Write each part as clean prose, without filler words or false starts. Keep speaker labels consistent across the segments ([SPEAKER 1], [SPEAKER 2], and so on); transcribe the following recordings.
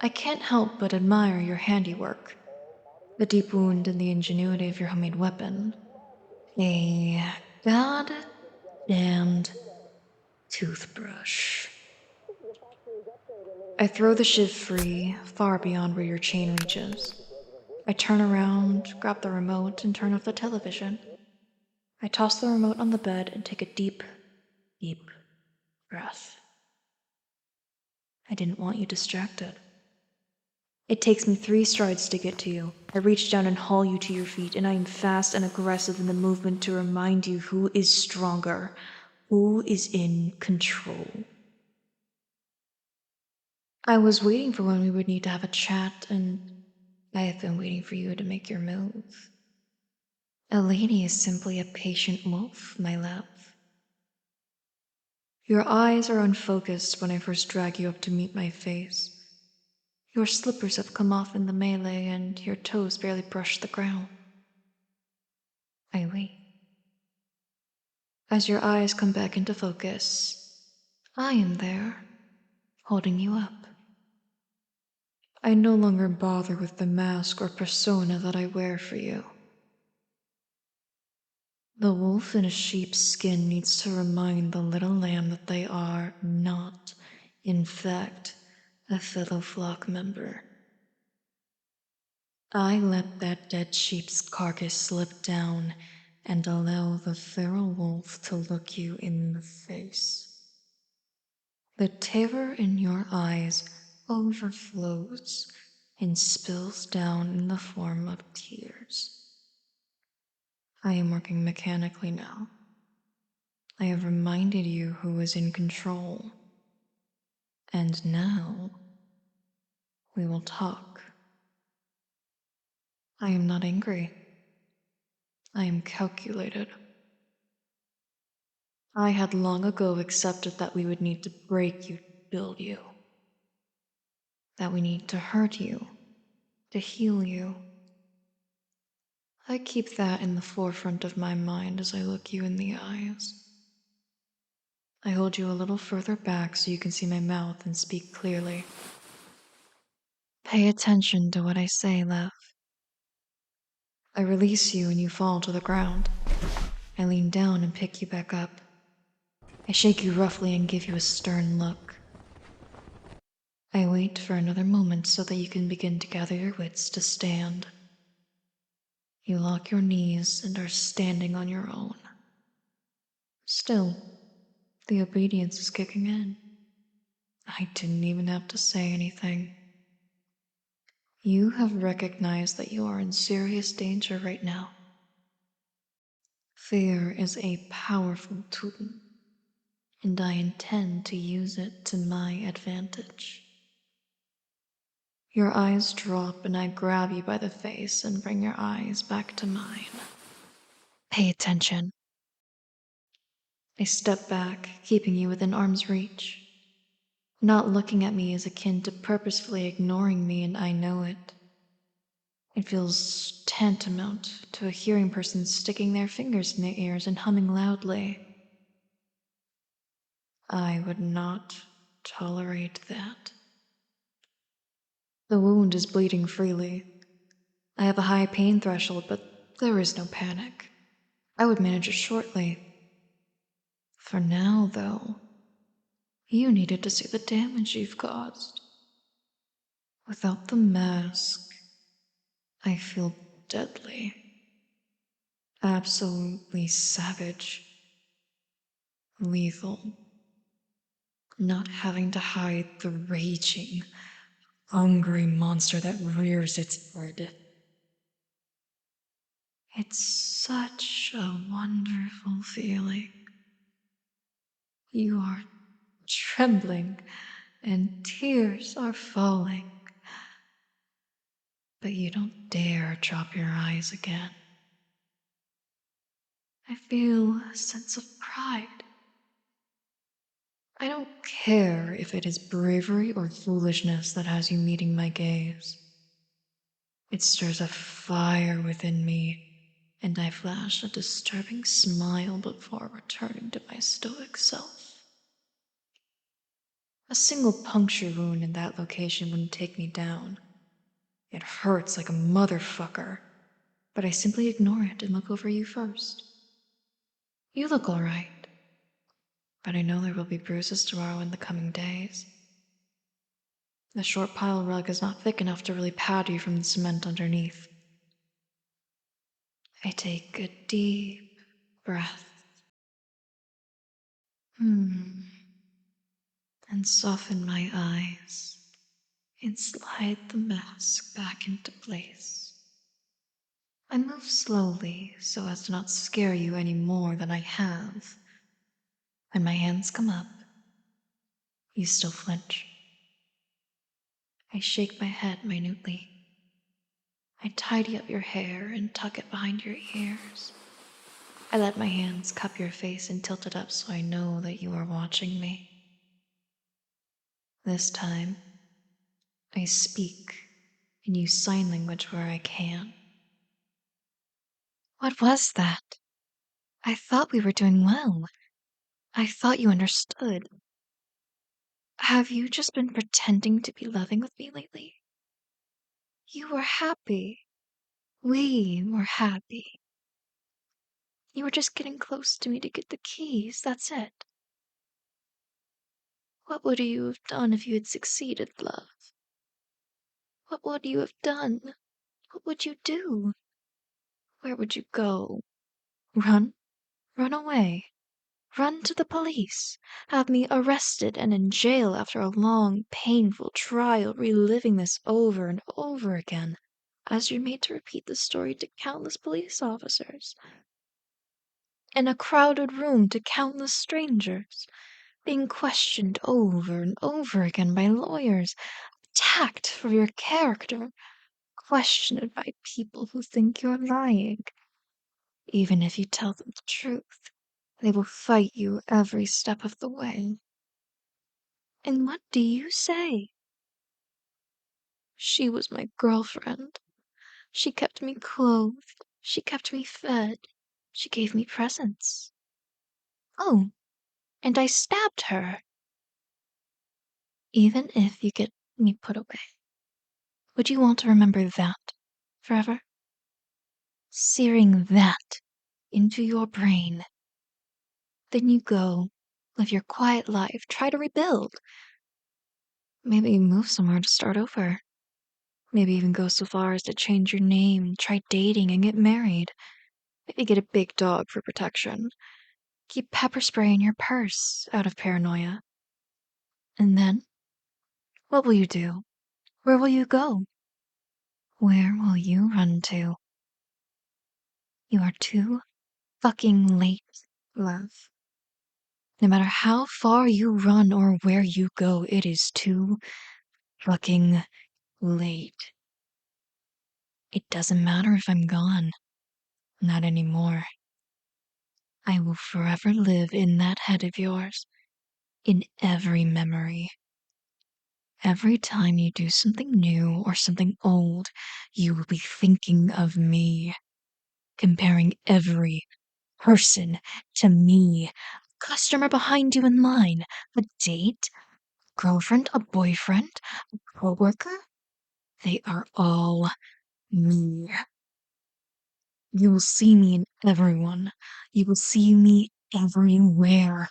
[SPEAKER 1] I can't help but admire your handiwork. The deep wound and the ingenuity of your homemade weapon. A god-damned toothbrush. I throw the shiv free, far beyond where your chain reaches. I turn around, grab the remote, and turn off the television. I toss the remote on the bed and take a deep, deep breath. I didn't want you distracted. It takes me 3 strides to get to you. I reach down and haul you to your feet, and I am fast and aggressive in the movement to remind you who is stronger, who is in control. I was waiting for when we would need to have a chat, and I have been waiting for you to make your move. A lady is simply a patient wolf, my love. Your eyes are unfocused when I first drag you up to meet my face. Your slippers have come off in the melee, and your toes barely brush the ground. I wait. As your eyes come back into focus, I am there, holding you up. I no longer bother with the mask or persona that I wear for you. The wolf in a sheep's skin needs to remind the little lamb that they are not, in fact, a fellow flock member. I let that dead sheep's carcass slip down and allow the feral wolf to look you in the face. The terror in your eyes overflows and spills down in the form of tears. I am working mechanically now. I have reminded you who is in control. And now, we will talk. I am not angry. I am calculated. I had long ago accepted that we would need to break you to build you. That we need to hurt you, to heal you. I keep that in the forefront of my mind as I look you in the eyes. I hold you a little further back so you can see my mouth and speak clearly. Pay attention to what I say, love. I release you and you fall to the ground. I lean down and pick you back up. I shake you roughly and give you a stern look. I wait for another moment so that you can begin to gather your wits to stand. You lock your knees and are standing on your own. Still, the obedience is kicking in. I didn't even have to say anything. You have recognized that you are in serious danger right now. Fear is a powerful tool, and I intend to use it to my advantage. Your eyes drop and I grab you by the face and bring your eyes back to mine. Pay attention. I step back, keeping you within arm's reach. Not looking at me is akin to purposefully ignoring me, and I know it. It feels tantamount to a hearing person sticking their fingers in their ears and humming loudly. I would not tolerate that. The wound is bleeding freely. I have a high pain threshold, but there is no panic. I would manage it shortly. For now, though, you needed to see the damage you've caused. Without the mask, I feel deadly. Absolutely savage. Lethal. Not having to hide the raging, hungry monster that rears its head. It's such a wonderful feeling. You are trembling and tears are falling. But you don't dare drop your eyes again. I feel a sense of pride. I don't care if it is bravery or foolishness that has you meeting my gaze. It stirs a fire within me, and I flash a disturbing smile before returning to my stoic self. A single puncture wound in that location wouldn't take me down. It hurts like a motherfucker, but I simply ignore it and look over you first. You look alright, but I know there will be bruises tomorrow in the coming days. The short pile rug is not thick enough to really pad you from the cement underneath. I take a deep breath. And soften my eyes and slide the mask back into place. I move slowly so as to not scare you any more than I have. When my hands come up, you still flinch. I shake my head minutely. I tidy up your hair and tuck it behind your ears. I let my hands cup your face and tilt it up so I know that you are watching me. This time, I speak and use sign language where I can. What was that? I thought we were doing well. I thought you understood. Have you just been pretending to be loving with me lately? You were happy. We were happy. You were just getting close to me to get the keys, that's it. What would you have done if you had succeeded, love? What would you have done? What would you do? Where would you go? Run? Run away? Run to the police? Have me arrested and in jail after a long, painful trial, reliving this over and over again, as you're made to repeat the story to countless police officers? In a crowded room to countless strangers, being questioned over and over again by lawyers, attacked for your character, questioned by people who think you're lying. Even if you tell them the truth, they will fight you every step of the way. And what do you say? She was my girlfriend. She kept me clothed. She kept me fed. She gave me presents. Oh, and I stabbed her. Even if you get me put away, would you want to remember that forever? Searing that into your brain. Then you go, live your quiet life, try to rebuild. Maybe move somewhere to start over. Maybe even go so far as to change your name, try dating and get married. Maybe get a big dog for protection. Keep pepper spray in your purse out of paranoia. And then? What will you do? Where will you go? Where will you run to? You are too fucking late, love. No matter how far you run or where you go, it is too fucking late. It doesn't matter if I'm gone. Not anymore. I will forever live in that head of yours, in every memory. Every time you do something new or something old, you will be thinking of me, comparing every person to me. A customer behind you in line, a date, girlfriend, a boyfriend, a coworker. They are all me. You will see me in everyone. You will see me everywhere.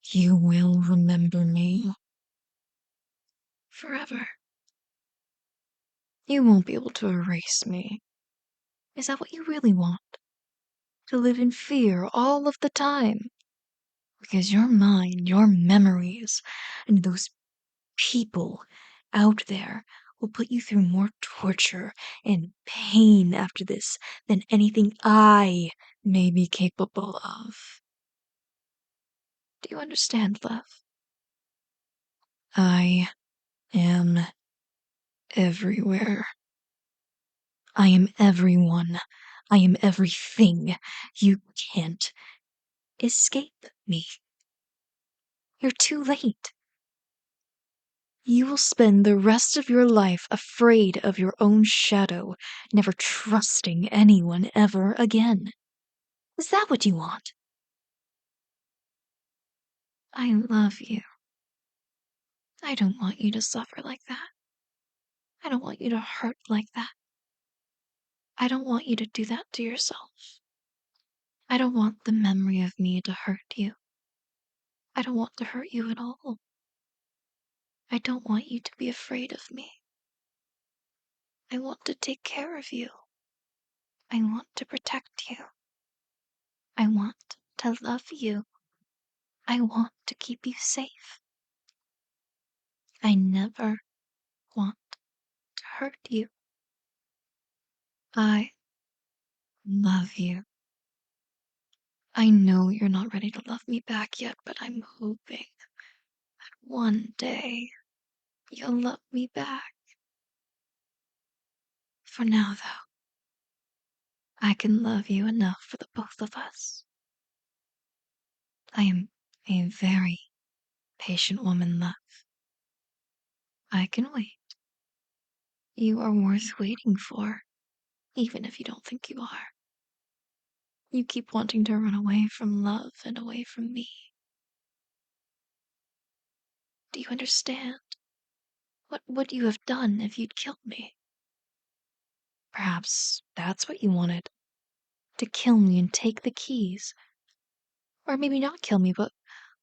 [SPEAKER 1] You will remember me. Forever. You won't be able to erase me. Is that what you really want? To live in fear all of the time? Because your mind, your memories, and those people out there will put you through more torture and pain after this than anything I may be capable of. Do you understand, love? I am everywhere. I am everyone. I am everything. You can't escape me. You're too late. You will spend the rest of your life afraid of your own shadow, never trusting anyone ever again. Is that what you want? I love you. I don't want you to suffer like that. I don't want you to hurt like that. I don't want you to do that to yourself. I don't want the memory of me to hurt you. I don't want to hurt you at all. I don't want you to be afraid of me. I want to take care of you. I want to protect you. I want to love you. I want to keep you safe. I never want to hurt you. I love you. I know you're not ready to love me back yet, but I'm hoping that one day you'll love me back. For now, though, I can love you enough for the both of us. I am a very patient woman, love. I can wait. You are worth waiting for, even if you don't think you are. You keep wanting to run away from love and away from me. Do you understand? What would you have done if you'd killed me? Perhaps that's what you wanted. To kill me and take the keys. Or maybe not kill me, but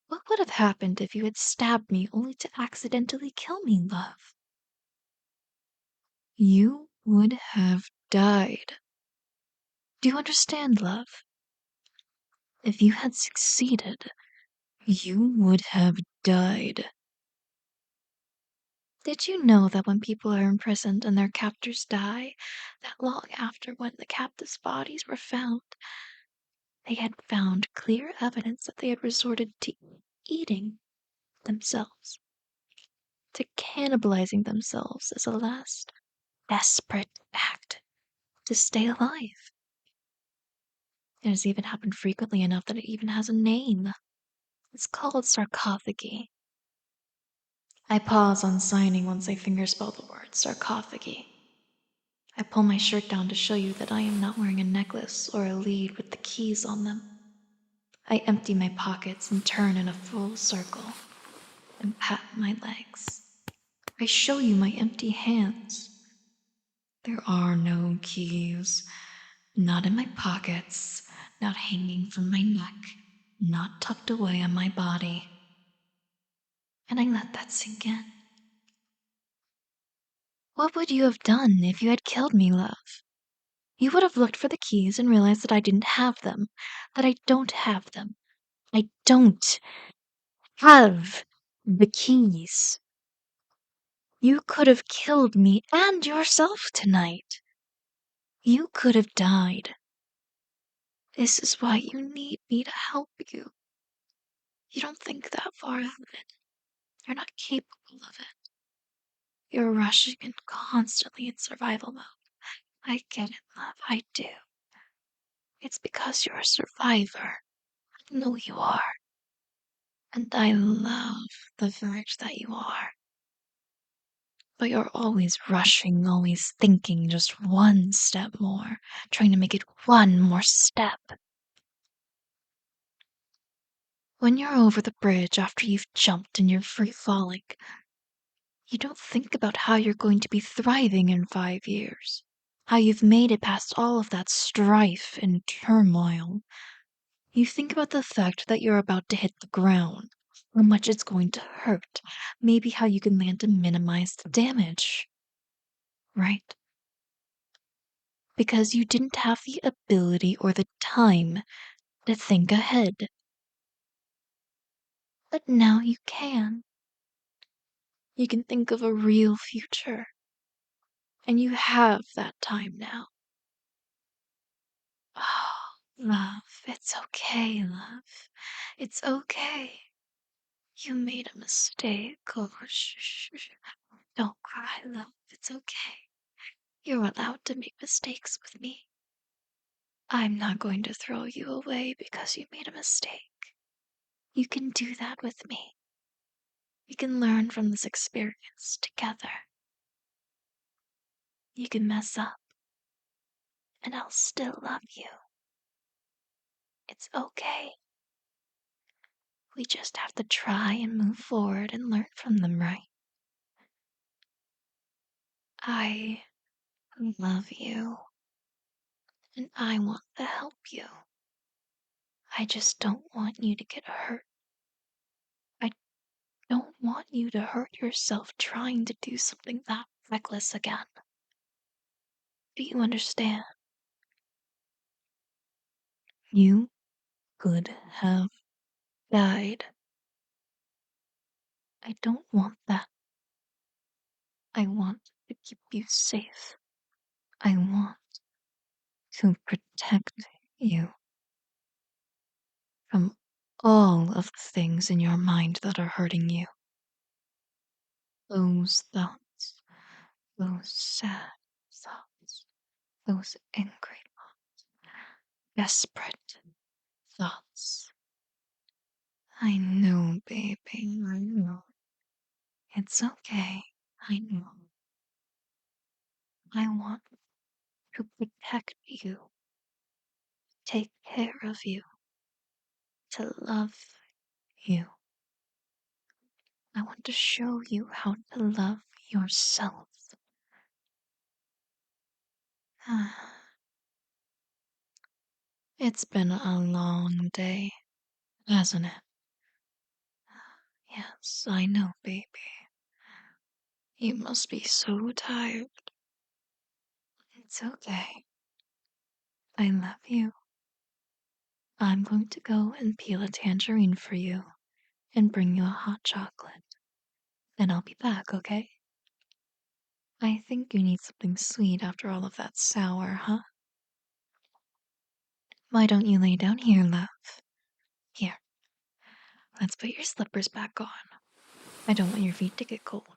[SPEAKER 1] what would have happened if you had stabbed me only to accidentally kill me, love? You would have died. Do you understand, love? If you had succeeded, you would have died. Did you know that when people are imprisoned and their captors die, that long after when the captives' bodies were found, they had found clear evidence that they had resorted to eating themselves, to cannibalizing themselves as a last desperate act to stay alive? It has even happened frequently enough that it even has a name. It's called sarcophagi. I pause on signing once I fingerspell the word sarcophagi. I pull my shirt down to show you that I am not wearing a necklace or a lead with the keys on them. I empty my pockets and turn in a full circle and pat my legs. I show you my empty hands. There are no keys, not in my pockets, not hanging from my neck, not tucked away on my body. And I let that sink in. What would you have done if you had killed me, love? You would have looked for the keys and realized that I didn't have them, that I don't have them. I don't have the keys. You could have killed me and yourself tonight. You could have died. This is why you need me to help you. You don't think that far ahead. You're not capable of it. You're rushing and constantly in survival mode. I get it, love, I do. It's because you're a survivor. I know you are. And I love the fact that you are. But you're always rushing, always thinking just one step more, trying to make it one more step. When you're over the bridge after you've jumped and you're free falling, you don't think about how you're going to be thriving in 5 years, how you've made it past all of that strife and turmoil. You think about the fact that you're about to hit the ground, how much it's going to hurt, maybe how you can land to minimize the damage. Right? Because you didn't have the ability or the time to think ahead. But now you can. You can think of a real future. And you have that time now. Oh, love, it's okay, love. It's okay. You made a mistake. Oh, shh. Don't cry, love. It's okay. You're allowed to make mistakes with me. I'm not going to throw you away because you made a mistake. You can do that with me. We can learn from this experience together. You can mess up, and I'll still love you. It's okay. We just have to try and move forward and learn from them, right? I love you, and I want to help you. I just don't want you to get hurt. I don't want you to hurt yourself trying to do something that reckless again. Do you understand? You could have died. I don't want that. I want to keep you safe. I want to protect you from all of the things in your mind that are hurting you. Those thoughts, those sad thoughts, those angry, desperate thoughts. I know, baby, I know. It's okay. I know. I want to protect you, take care of you, to love you. I want to show you how to love yourself. It's been a long day, hasn't it? Yes, I know, baby. You must be so tired. It's okay. I love you. I'm going to go and peel a tangerine for you and bring you a hot chocolate. Then I'll be back, okay? I think you need something sweet after all of that sour, huh? Why don't you lay down here, love? Here, let's put your slippers back on. I don't want your feet to get cold.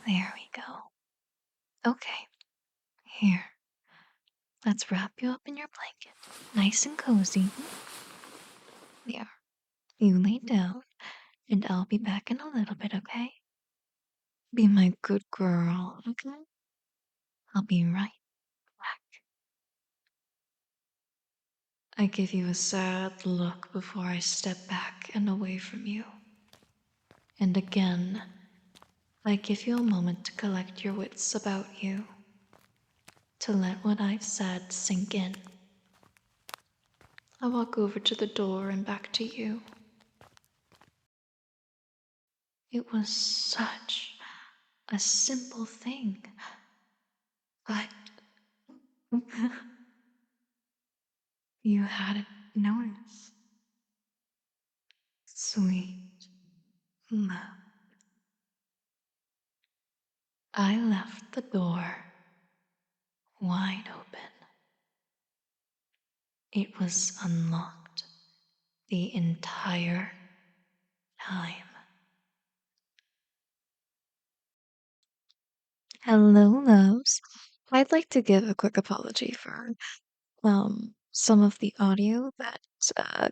[SPEAKER 1] There we go. Okay, here. Let's wrap you up in your blanket. Nice and cozy. There. You lay down, and I'll be back in a little bit, okay? Be my good girl, okay? I'll be right back. I give you a sad look before I step back and away from you. And again, I give you a moment to collect your wits about you, to let what I've said sink in. I walk over to the door and back to you. It was such a simple thing, but you hadn't noticed. Sweet love. I left the door wide open. It was unlocked the entire time. Hello, loves. I'd like to give a quick apology for some of the audio that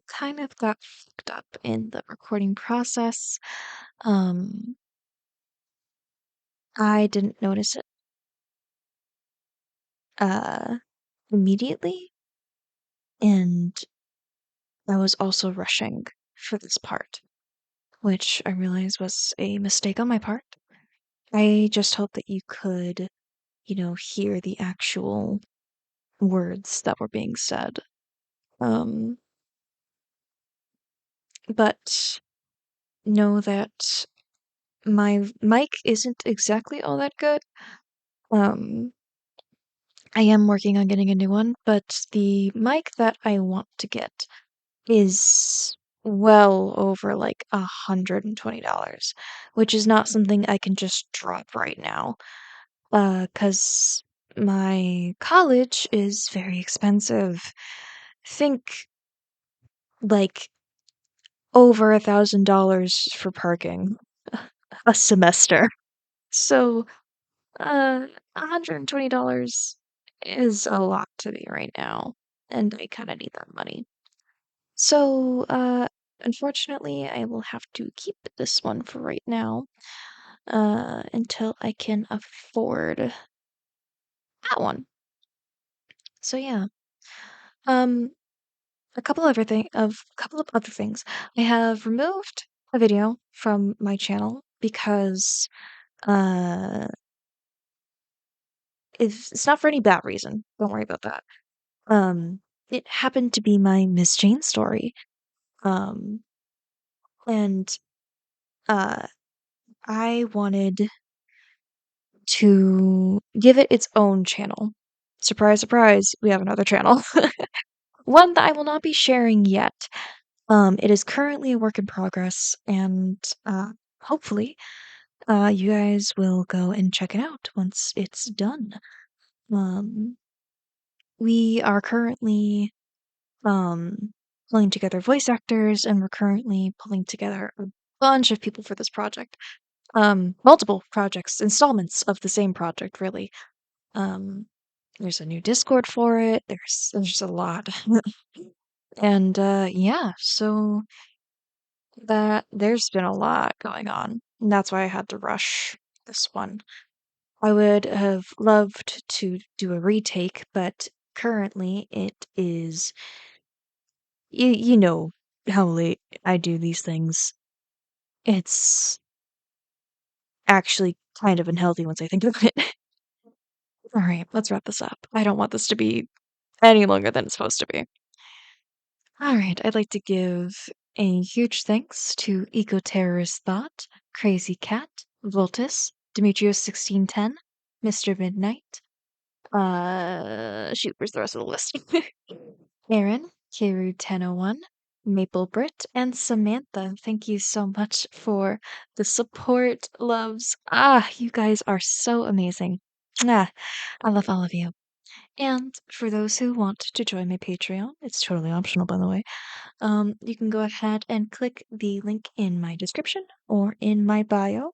[SPEAKER 1] kind of got fucked up in the recording process. Um, I didn't notice it uh immediately, and I was also rushing for this part, which I realized was a mistake on my part. I just hope that you could, hear the actual words that were being said. Um, but know that my mic isn't exactly all that good. Um, I am working on getting a new one, but the mic that I want to get is well over like $120, which is not something I can just drop right now. 'Cause my college is very expensive. Think like over $1,000 for parking a semester. So, $120 is a lot to me right now, and I kind of need that money. So, unfortunately, I will have to keep this one for right now, until I can afford that one. So yeah. Um,
[SPEAKER 2] a couple of other things. I have removed a video from my channel because uh if it's not for any bad reason. Don't worry about that. Um it happened to be my Miss Jane story. Um and uh I wanted to give it its own channel. Surprise, surprise, we have another channel. One that I will not be sharing yet. It is currently a work in progress, and hopefully, you guys will go and check it out once it's done. Um, we are currently pulling together voice actors, and we're currently pulling together a bunch of people for this project. Multiple projects, installments of the same project, really. Um, there's a new Discord for it. There's a lot. And yeah, so that there's been a lot going on. And that's why I had to rush this one. I would have loved to do a retake, but currently it is you know how late I do these things. It's actually kind of unhealthy once I think of it. All right, let's wrap this up. I don't want this to be any longer than it's supposed to be. All right, I'd like to give a huge thanks to Eco Terrorist Thought, Crazy Cat, Voltus, Demetrius1610, Mr. Midnight. Shoot, where's the rest of the list? Aaron, Kiru1001, Maple Brit, and Samantha. Thank you so much for the support, loves. You guys are so amazing. Ah, I love all of you. And for those who want to join my Patreon, it's totally optional, by the way. You can go ahead and click the link in my description or in my bio.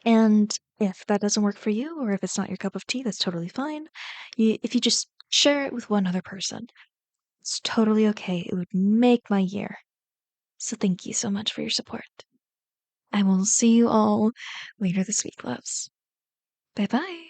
[SPEAKER 2] And if that doesn't work for you, or if it's not your cup of tea, that's totally fine. If you just share it with one other person, it's totally okay. It would make my year. So thank you so much for your support. I will see you all later this week, loves. Bye bye.